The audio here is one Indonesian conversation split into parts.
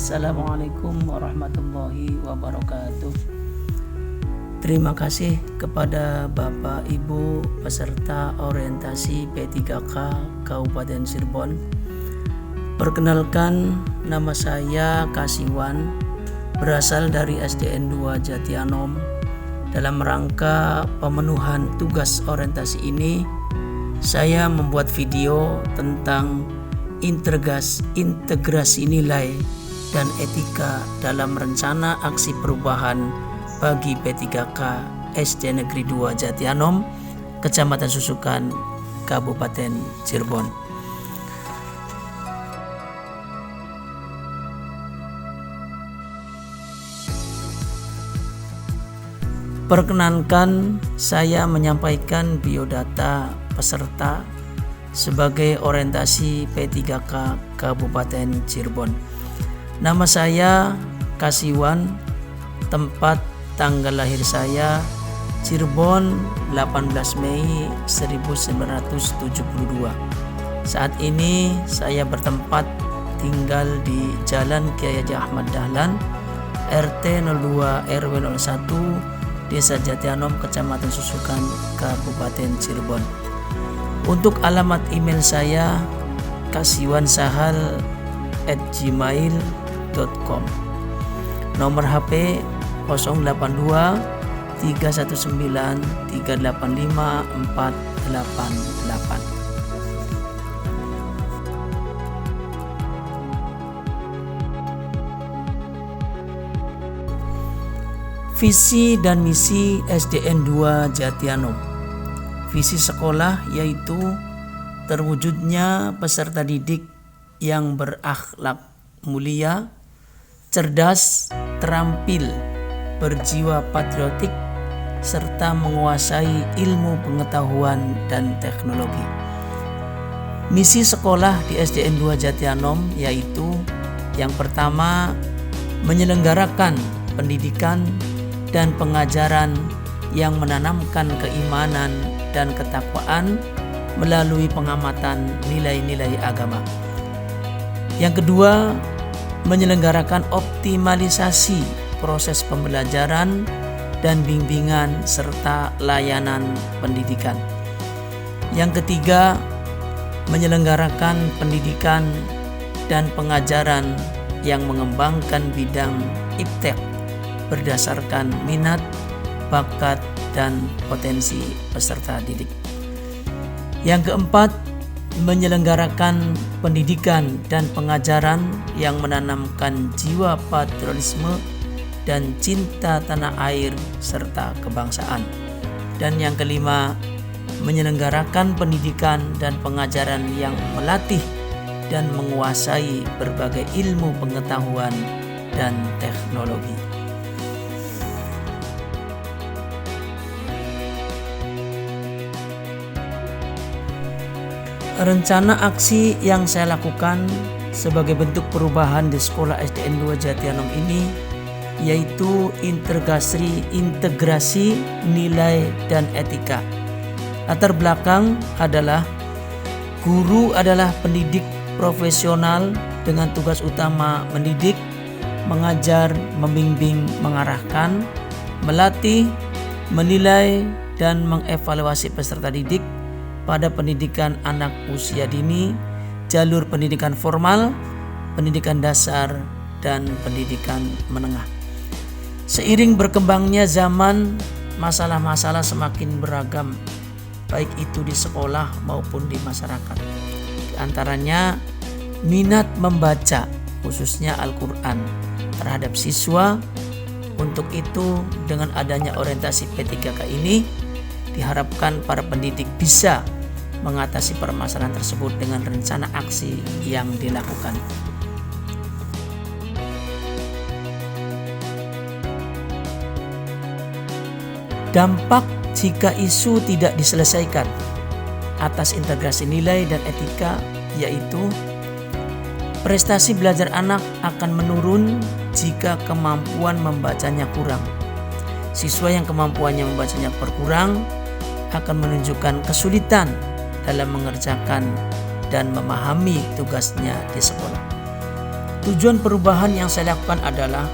Assalamualaikum warahmatullahi wabarakatuh. Terima kasih kepada Bapak Ibu peserta orientasi P3K Kabupaten Cirebon. Perkenalkan, nama saya Kasiwan, berasal dari SDN 2 Jatianom. Dalam rangka pemenuhan tugas orientasi ini, saya membuat video tentang integrasi nilai dan etika dalam rencana aksi perubahan bagi P3K SD Negeri 2 Jatianom, Kecamatan Susukan, Kabupaten Cirebon. Perkenankan saya menyampaikan biodata peserta sebagai orientasi P3K Kabupaten Cirebon. Nama saya Kasiwan, tempat tanggal lahir saya Cirebon 18 Mei 1972. Saat ini saya bertempat tinggal di Jalan Kiai Haji Ahmad Dahlan, RT 02 RW 01, Desa Jatianom, Kecamatan Susukan, Kabupaten Cirebon. Untuk alamat email saya kasiwansahal@gmail.com. Nomor HP 082 319 385 488. Visi dan misi SDN 2 Jatianom. Visi sekolah yaitu terwujudnya peserta didik yang berakhlak mulia, cerdas, terampil, berjiwa patriotik, serta menguasai ilmu pengetahuan dan teknologi. Misi sekolah di SDN 2 Jatianom yaitu yang pertama, menyelenggarakan pendidikan dan pengajaran yang menanamkan keimanan dan ketakwaan melalui pengamatan nilai-nilai agama. Yang kedua, menyelenggarakan optimalisasi proses pembelajaran dan bimbingan serta layanan pendidikan. Yang ketiga, menyelenggarakan pendidikan dan pengajaran yang mengembangkan bidang iptek berdasarkan minat, bakat, dan potensi peserta didik. Yang keempat, menyelenggarakan pendidikan dan pengajaran yang menanamkan jiwa patriotisme dan cinta tanah air serta kebangsaan. Dan yang kelima, menyelenggarakan pendidikan dan pengajaran yang melatih dan menguasai berbagai ilmu pengetahuan dan teknologi. Rencana aksi yang saya lakukan sebagai bentuk perubahan di sekolah SDN 2 Jatianom ini yaitu integrasi nilai dan etika. Latar belakang adalah guru adalah pendidik profesional dengan tugas utama mendidik, mengajar, membimbing, mengarahkan, melatih, menilai, dan mengevaluasi peserta didik pada pendidikan anak usia dini, jalur pendidikan formal, pendidikan dasar, dan pendidikan menengah. Seiring berkembangnya zaman, masalah-masalah semakin beragam, baik itu di sekolah maupun di masyarakat. Di antaranya minat membaca, khususnya Al-Quran, terhadap siswa. Untuk itu, dengan adanya orientasi P3K ini, diharapkan para pendidik bisa mengatasi permasalahan tersebut dengan rencana aksi yang dilakukan. Dampak jika isu tidak diselesaikan atas integrasi nilai dan etika yaitu prestasi belajar anak akan menurun jika kemampuan membacanya kurang. Siswa yang kemampuannya membacanya berkurang akan menunjukkan kesulitan dalam mengerjakan dan memahami tugasnya di sekolah. Tujuan perubahan yang saya lakukan adalah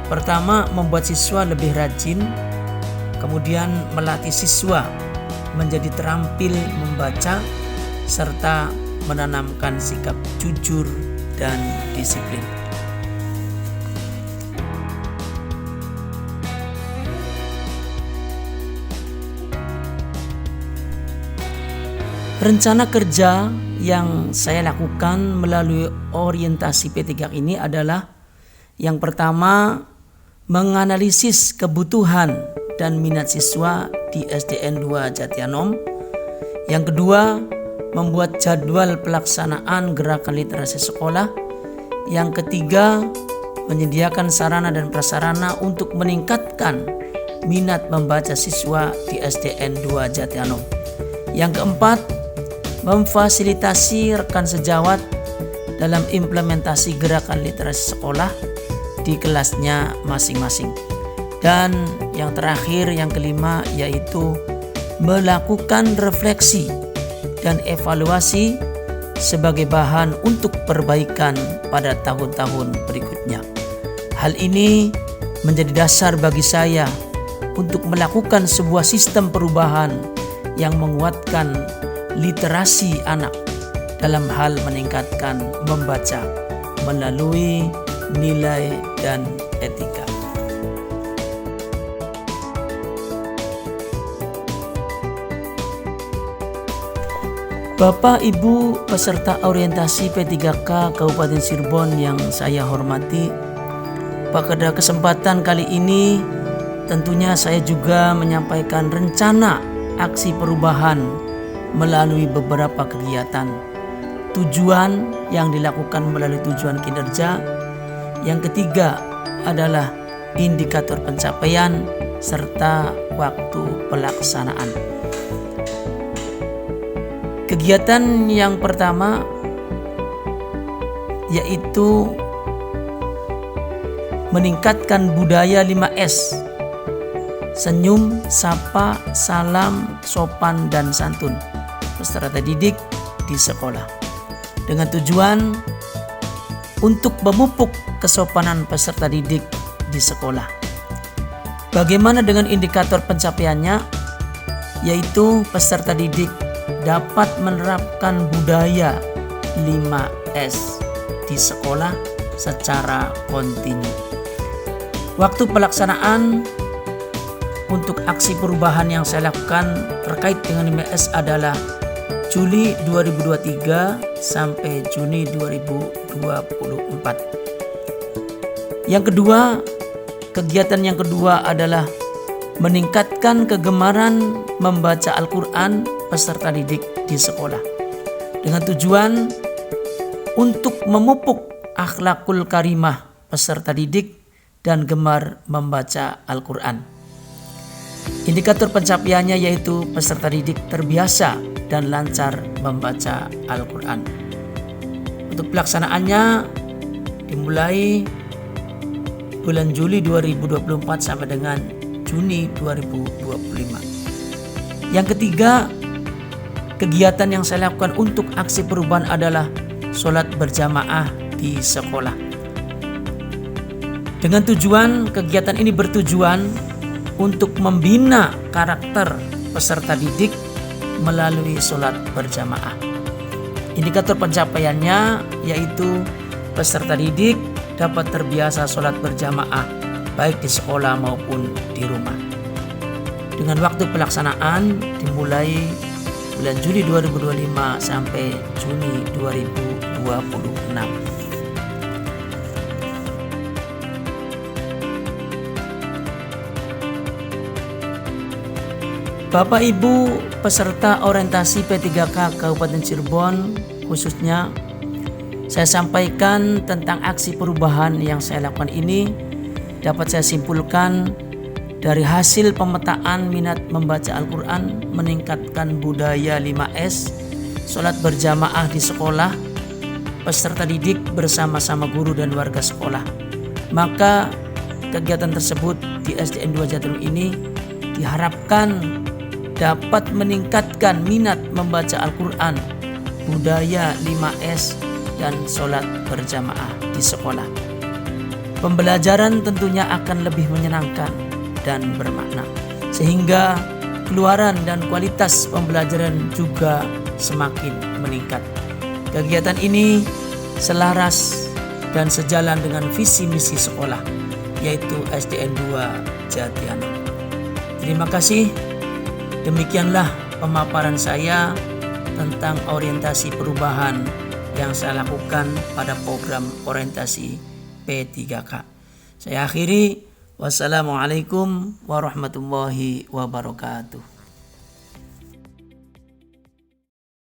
pertama, membuat siswa lebih rajin, kemudian melatih siswa menjadi terampil membaca, serta menanamkan sikap jujur dan disiplin. Rencana kerja yang saya lakukan melalui orientasi P3K ini adalah yang pertama, menganalisis kebutuhan dan minat siswa di SDN 2 Jatianom. Yang kedua, membuat jadwal pelaksanaan gerakan literasi sekolah. Yang ketiga, menyediakan sarana dan prasarana untuk meningkatkan minat membaca siswa di SDN 2 Jatianom. Yang keempat, memfasilitasi rekan sejawat dalam implementasi gerakan literasi sekolah di kelasnya masing-masing. Dan yang terakhir, yang kelima, yaitu melakukan refleksi dan evaluasi sebagai bahan untuk perbaikan pada tahun-tahun berikutnya. Hal ini menjadi dasar bagi saya untuk melakukan sebuah sistem perubahan yang menguatkan literasi anak dalam hal meningkatkan membaca melalui nilai dan etika. Bapak Ibu peserta orientasi P3K Kabupaten Cirebon yang saya hormati, pada kesempatan kali ini tentunya saya juga menyampaikan rencana aksi perubahan melalui beberapa kegiatan. Tujuan yang dilakukan melalui tujuan kinerja. Yang ketiga adalah indikator pencapaian serta waktu pelaksanaan. Kegiatan yang pertama yaitu meningkatkan budaya 5S. Senyum, sapa, salam, sopan, dan santun peserta didik di sekolah, dengan tujuan untuk memupuk kesopanan peserta didik di sekolah. Bagaimana dengan indikator pencapaiannya? Yaitu peserta didik dapat menerapkan budaya 5S di sekolah secara kontinu. Waktu pelaksanaan untuk aksi perubahan yang saya lakukan terkait dengan 5S adalah Juli 2023 sampai Juni 2024. Yang kedua, kegiatan yang kedua adalah meningkatkan kegemaran membaca Al-Quran peserta didik di sekolah, dengan tujuan untuk memupuk akhlakul karimah peserta didik dan gemar membaca Al-Quran. Indikator pencapaiannya yaitu peserta didik terbiasa dan lancar membaca Al-Quran. Untuk pelaksanaannya dimulai bulan Juli 2024 sampai dengan Juni 2025. Yang ketiga, kegiatan yang saya lakukan untuk aksi perubahan adalah sholat berjamaah di sekolah. Dengan tujuan, kegiatan ini bertujuan untuk membina karakter peserta didik melalui sholat berjamaah. Indikator pencapaiannya yaitu peserta didik dapat terbiasa sholat berjamaah baik di sekolah maupun di rumah. Dengan waktu pelaksanaan dimulai bulan Juli 2025 sampai Juni 2026. Bapak Ibu peserta orientasi P3K Kabupaten Cirebon, khususnya saya sampaikan tentang aksi perubahan yang saya lakukan ini dapat saya simpulkan dari hasil pemetaan minat membaca Al-Quran, meningkatkan budaya 5S, sholat berjamaah di sekolah, peserta didik bersama-sama guru dan warga sekolah. Maka kegiatan tersebut di SDN 2 Jatianom ini diharapkan dapat meningkatkan minat membaca Al-Quran, budaya 5S, dan sholat berjamaah di sekolah. Pembelajaran tentunya akan lebih menyenangkan dan bermakna, sehingga keluaran dan kualitas pembelajaran juga semakin meningkat. Kegiatan ini selaras dan sejalan dengan visi misi sekolah, yaitu SDN 2 Jatianom. Terima kasih. Demikianlah pemaparan saya tentang orientasi perubahan yang saya lakukan pada program orientasi P3K. Saya akhiri. Wassalamualaikum warahmatullahi wabarakatuh.